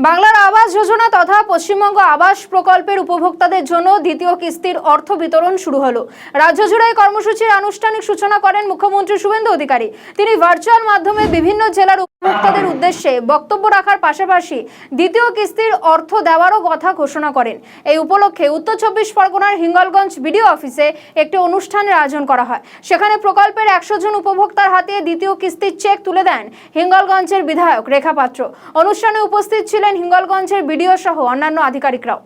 বাংলার আবাস যোজনা তথা পশ্চিমবঙ্গ আবাস প্রকল্পের উপভোক্তাদের জন্য দ্বিতীয় কিস্তির অর্থ বিতরণ শুরু হলো। রাজ্য জুড়ে এই কর্মসূচির আনুষ্ঠানিক সূচনা করেন মুখ্যমন্ত্রী শুভেন্দু অধিকারী। তিনি ভার্চুয়াল মাধ্যমে বিভিন্ন জেলার উপভোক্তাদের উদ্দেশ্যে বক্তব্য রাখার পাশাপাশি দ্বিতীয় কিস্তির অর্থ দেওয়ারও কথা ঘোষণা করেন। এই উপলক্ষে উত্তর 24 পরগনার হিঙ্গলগঞ্জ বিডিও অফিসে একটি অনুষ্ঠানের আয়োজন করা হয়। সেখানে প্রকল্পের 100 জন উপভোক্তার হাতে দ্বিতীয় কিস্তির চেক তুলে দেন হিঙ্গলগঞ্জের বিধায়ক রেখা পাত্র। অনুষ্ঠানে উপস্থিত ছিলেন হিঙ্গলগঞ্জের বিডিও সহ অন্যান্য আধিকারিকরাও।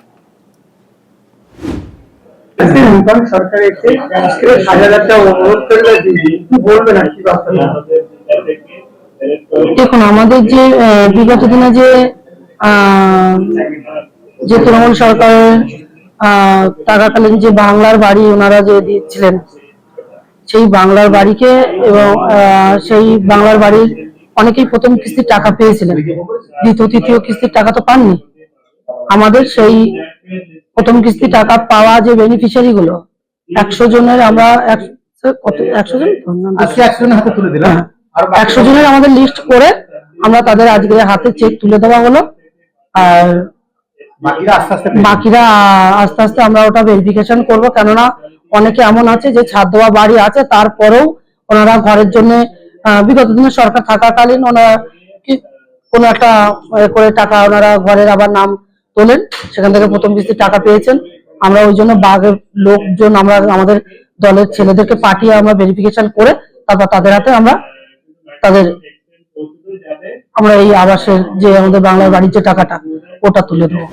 দেখুন, আমাদের যে বিগত দিনে যে তৃণমূল সরকারের থাকাকালীন যে বাংলার বাড়ি ওনারা যে দিচ্ছিলেন, সেই বাংলার বাড়িকে এবং সেই বাংলার বাড়ির অনেকেই প্রথম কিস্তির টাকা পেয়েছিলেন, দ্বিতীয় তৃতীয় কিস্তির টাকা তো পাননি। আমাদের সেই প্রথম কিস্তি টাকা পাওয়া যে বেনিফিশিয়ারি গুলো 100 জনের, আমরা 100 জন আজকে 100 জনের হাতে তুলে দিলাম। 100 জনের আমাদের লিস্ট করে আমরা তাদের আজকে হাতে চেক তুলে দেওয়া হলো। আর বাকিরা আস্তে আস্তে আমরা ওটা ভেরিফিকেশন করবো, কেননা অনেকে এমন আছে যে ছাদ দেওয়া বাড়ি আছে, তারপরেও ওনারা ঘরের জন্য বিগত দিনে সরকার থাকাকালীন ওনারা কোনো একটা করে টাকা ওনারা ঘরের আবার নাম তোলেন, সেখান থেকে প্রথম কিস্তির টাকা পেয়েছেন। আমরা ওই জন্য বাঘের লোকজন আমরা আমাদের দলের ছেলেদেরকে পাঠিয়ে আমরা ভেরিফিকেশন করে তারপর তাদের হাতে আমরা এই আবাসের যে আমাদের বাংলার বাড়ির যে টাকাটা ওটা তুলে দেবো।